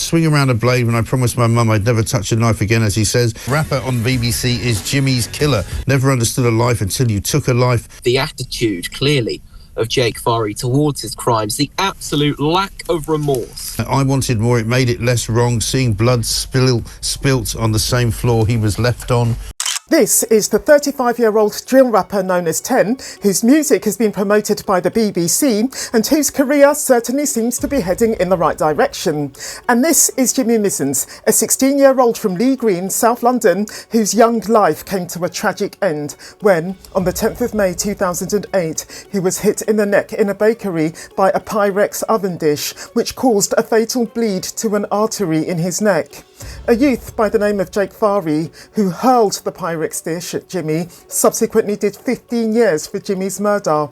swing around a blade when I promised my mum I'd never touch a knife again, as he says. Rapper on BBC is Jimmy's killer. Never understood a life until you took a life. The attitude, clearly, of Jake Fahri towards his crimes, the absolute lack of remorse. I wanted more, it made it less wrong, seeing blood spilt on the same floor he was left on. This is the 35-year-old drill rapper known as Ten, whose music has been promoted by the BBC and whose career certainly seems to be heading in the right direction. And this is Jimmy Mizen, a 16-year-old from Lee Green, South London, whose young life came to a tragic end when, on the 10th of May 2008, he was hit in the neck in a bakery by a Pyrex oven dish, which caused a fatal bleed to an artery in his neck. A youth by the name of Jake Fahri, who hurled the Pyrex dish at Jimmy, subsequently did 15 years for Jimmy's murder.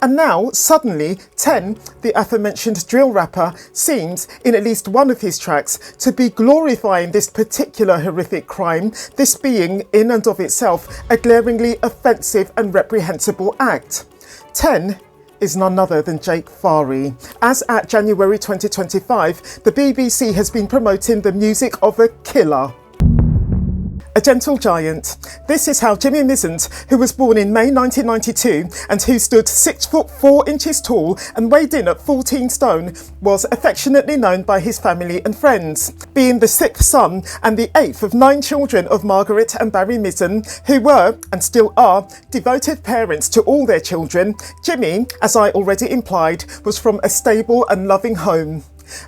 And now, suddenly, Ten, the aforementioned drill rapper, seems, in at least one of his tracks, to be glorifying this particular horrific crime, this being, in and of itself, a glaringly offensive and reprehensible act. Ten is none other than Jake Fahri. As at January 2025, the BBC has been promoting the music of a killer. A gentle giant. This is how Jimmy Mizen, who was born in May 1992 and who stood 6 foot 4 inches tall and weighed in at 14 stone, was affectionately known by his family and friends. Being the 6th son and the 8th of 9 children of Margaret and Barry Mizen, who were, and still are, devoted parents to all their children, Jimmy, as I already implied, was from a stable and loving home.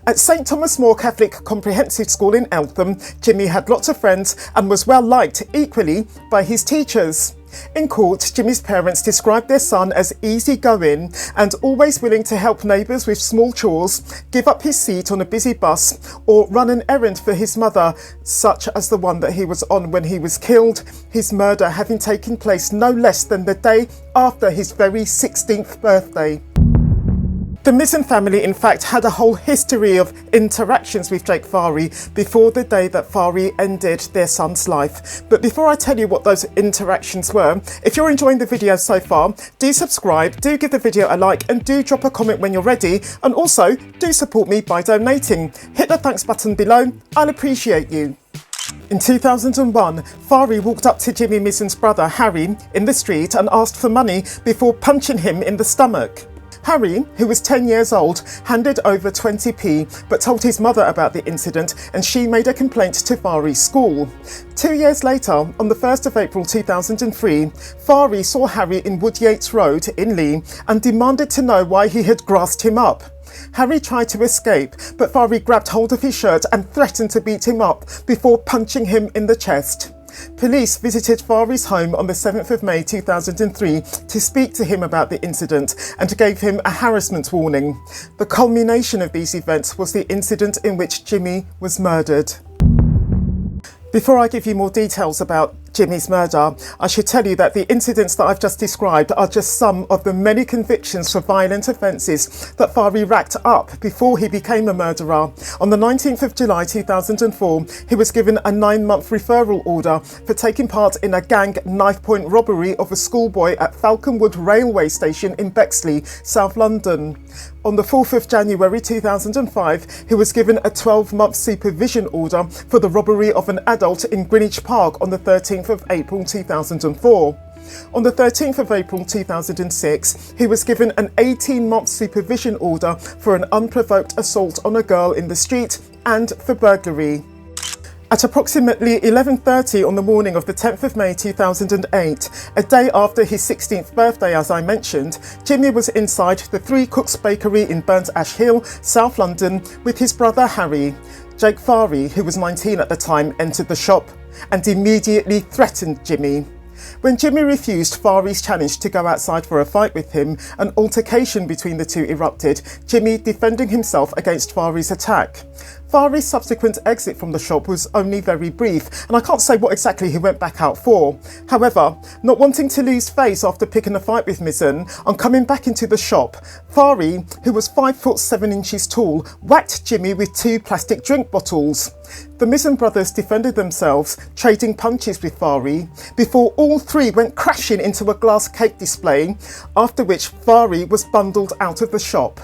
At St Thomas More Catholic Comprehensive School in Eltham, Jimmy had lots of friends and was well liked equally by his teachers. In court, Jimmy's parents described their son as easygoing and always willing to help neighbours with small chores, give up his seat on a busy bus, or run an errand for his mother, such as the one that he was on when he was killed, his murder having taken place no less than the day after his very 16th birthday. The Mizen family, in fact, had a whole history of interactions with Jake Fahri before the day that Fahri ended their son's life. But before I tell you what those interactions were, if you're enjoying the video so far, do subscribe, do give the video a like, and do drop a comment when you're ready. And also, do support me by donating. Hit the thanks button below, I'll appreciate you. In 2001, Fahri walked up to Jimmy Mizen's brother, Harry, in the street and asked for money before punching him in the stomach. Harry, who was 10 years old, handed over 20p but told his mother about the incident and she made a complaint to Fahri's school. 2 years later, on the 1st of April 2003, Fahri saw Harry in Wood Yates Road in Lee and demanded to know why he had grassed him up. Harry tried to escape, but Fahri grabbed hold of his shirt and threatened to beat him up before punching him in the chest. Police visited Fahri's home on the 7th of May 2003 to speak to him about the incident and gave him a harassment warning. The culmination of these events was the incident in which Jimmy was murdered. Before I give you more details about Jimmy's murder, I should tell you that the incidents that I've just described are just some of the many convictions for violent offences that Fahri racked up before he became a murderer. On the 19th of July 2004, he was given a 9-month referral order for taking part in a gang knife-point robbery of a schoolboy at Falconwood Railway Station in Bexley, South London. On the 4th of January 2005, he was given a 12-month supervision order for the robbery of an adult in Greenwich Park on the 13th of April 2004. On the 13th of April 2006, he was given an 18-month supervision order for an unprovoked assault on a girl in the street and for burglary. At approximately 11:30 on the morning of the 10th of May 2008, a day after his 16th birthday as I mentioned, Jimmy was inside the Three Cooks Bakery in Burnt Ash Hill, South London, with his brother Harry. Jake Fahri, who was 19 at the time, entered the shop and immediately threatened Jimmy. When Jimmy refused Fahri's challenge to go outside for a fight with him, an altercation between the two erupted, Jimmy defending himself against Fahri's attack. Fahri's subsequent exit from the shop was only very brief, and I can't say what exactly he went back out for. However, not wanting to lose face after picking a fight with Mizen, on coming back into the shop, Fahri, who was 5 foot 7 inches tall, whacked Jimmy with 2 plastic drink bottles. The Mizen brothers defended themselves, trading punches with Fahri, before all 3 went crashing into a glass cake display, after which Fahri was bundled out of the shop.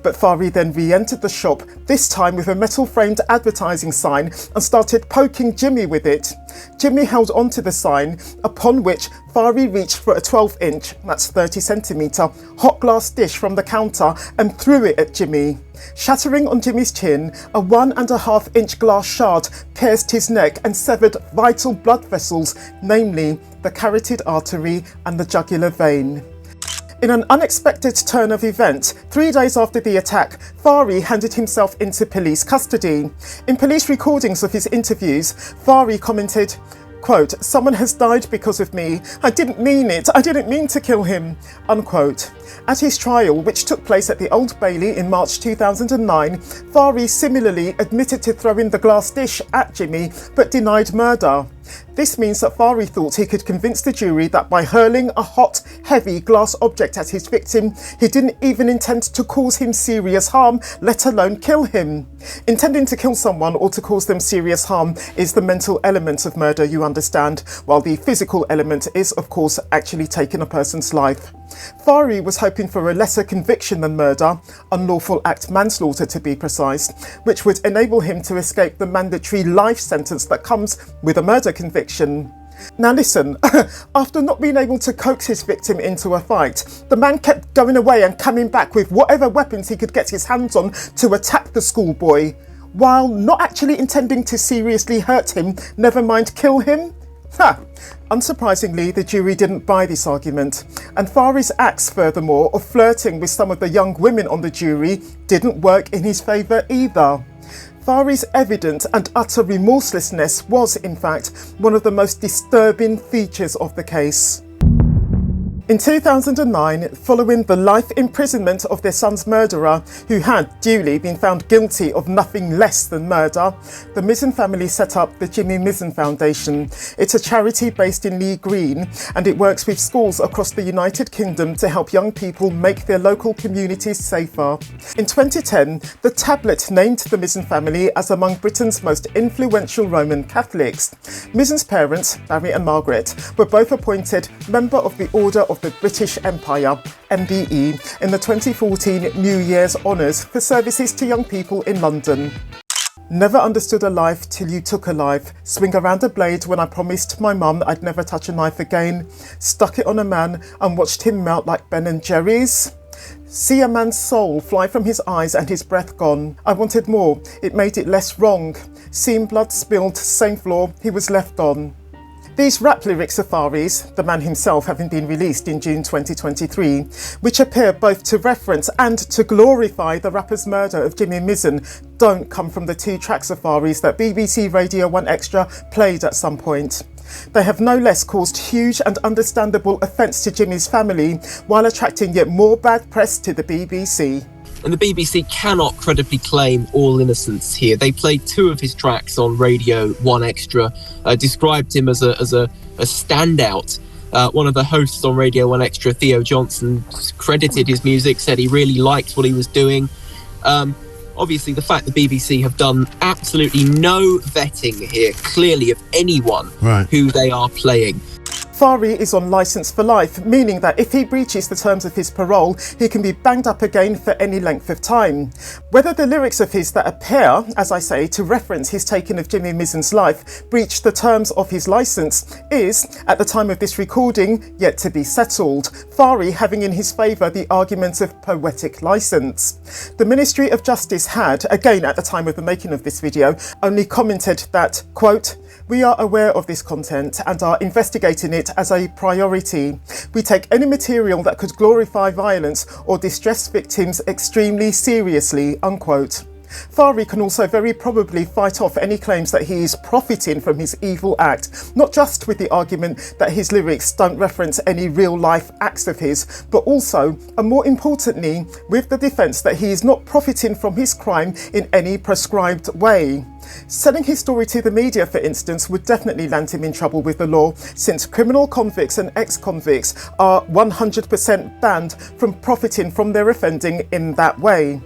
But Fahri then re-entered the shop, this time with a metal-framed advertising sign, and started poking Jimmy with it. Jimmy held onto the sign, upon which Fahri reached for a 12-inch, that's 30cm, hot glass dish from the counter and threw it at Jimmy. Shattering on Jimmy's chin, a 1.5-inch glass shard pierced his neck and severed vital blood vessels, namely the carotid artery and the jugular vein. In an unexpected turn of events, 3 days after the attack, Fahri handed himself into police custody. In police recordings of his interviews, Fahri commented, quote, "Someone has died because of me. I didn't mean it. I didn't mean to kill him," unquote. At his trial, which took place at the Old Bailey in March 2009, Fahri similarly admitted to throwing the glass dish at Jimmy, but denied murder. This means that Fahri thought he could convince the jury that by hurling a hot, heavy glass object at his victim, he didn't even intend to cause him serious harm, let alone kill him. Intending to kill someone or to cause them serious harm is the mental element of murder, you understand, while the physical element is, of course, actually taking a person's life. Fahri was hoping for a lesser conviction than murder, unlawful act manslaughter to be precise, which would enable him to escape the mandatory life sentence that comes with a murder conviction. Now listen, after not being able to coax his victim into a fight, the man kept going away and coming back with whatever weapons he could get his hands on to attack the schoolboy, while not actually intending to seriously hurt him, never mind kill him. Unsurprisingly, the jury didn't buy this argument, and Fahri's acts, furthermore, of flirting with some of the young women on the jury didn't work in his favour either. Fahri's evident and utter remorselessness was, in fact, one of the most disturbing features of the case. In 2009, following the life imprisonment of their son's murderer, who had duly been found guilty of nothing less than murder, the Mizen family set up the Jimmy Mizen Foundation. It's a charity based in Lee Green, and it works with schools across the United Kingdom to help young people make their local communities safer. In 2010, the Tablet named the Mizen family as among Britain's most influential Roman Catholics. Mizen's parents, Barry and Margaret, were both appointed Member of the Order of the British Empire, MBE, in the 2014 New Year's Honours for services to young people in London. Never understood a life till you took a life. Swing around a blade when I promised my mum I'd never touch a knife again. Stuck it on a man and watched him melt like Ben and Jerry's. See a man's soul fly from his eyes and his breath gone. I wanted more, it made it less wrong. Seen blood spilled, same floor he was left on. These rap lyrics of Fahri's, the man himself having been released in June 2023, which appear both to reference and to glorify the rapper's murder of Jimmy Mizen, don't come from the 2 tracks of Fahri's that BBC Radio 1 Extra played at some point. They have no less caused huge and understandable offence to Jimmy's family, while attracting yet more bad press to the BBC. And the BBC cannot credibly claim all innocence here. They played 2 of his tracks on Radio 1 Extra, described him as a standout. One of the hosts on Radio 1 Extra, Theo Johnson, credited his music, said he really liked what he was doing. Obviously, the fact the BBC have done absolutely no vetting here, clearly, of anyone who they are playing. Fahri is on licence for life, meaning that if he breaches the terms of his parole, he can be banged up again for any length of time. Whether the lyrics of his that appear, as I say, to reference his taking of Jimmy Mizen's life breach the terms of his licence is, at the time of this recording, yet to be settled, Fahri having in his favour the argument of poetic licence. The Ministry of Justice had, again at the time of the making of this video, only commented that, quote, "We are aware of this content and are investigating it as a priority. We take any material that could glorify violence or distress victims extremely seriously," unquote. Fahri can also very probably fight off any claims that he is profiting from his evil act, not just with the argument that his lyrics don't reference any real-life acts of his, but also, and more importantly, with the defence that he is not profiting from his crime in any prescribed way. Selling his story to the media, for instance, would definitely land him in trouble with the law, since criminal convicts and ex-convicts are 100% banned from profiting from their offending in that way.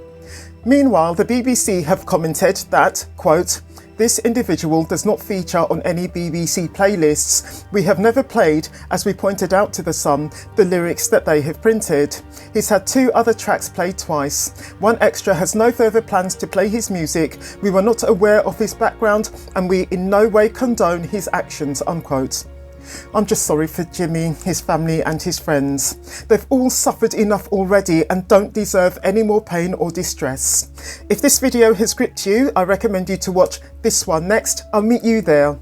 Meanwhile, the BBC have commented that, quote, This individual does not feature on any BBC playlists. We have never played, as we pointed out to The Sun, the lyrics that they have printed. He's had 2 other tracks played twice. One Extra has no further plans to play his music. We were not aware of his background and we in no way condone his actions, unquote. I'm just sorry for Jimmy, his family and his friends. They've all suffered enough already and don't deserve any more pain or distress. If this video has gripped you, I recommend you to watch this one next. I'll meet you there.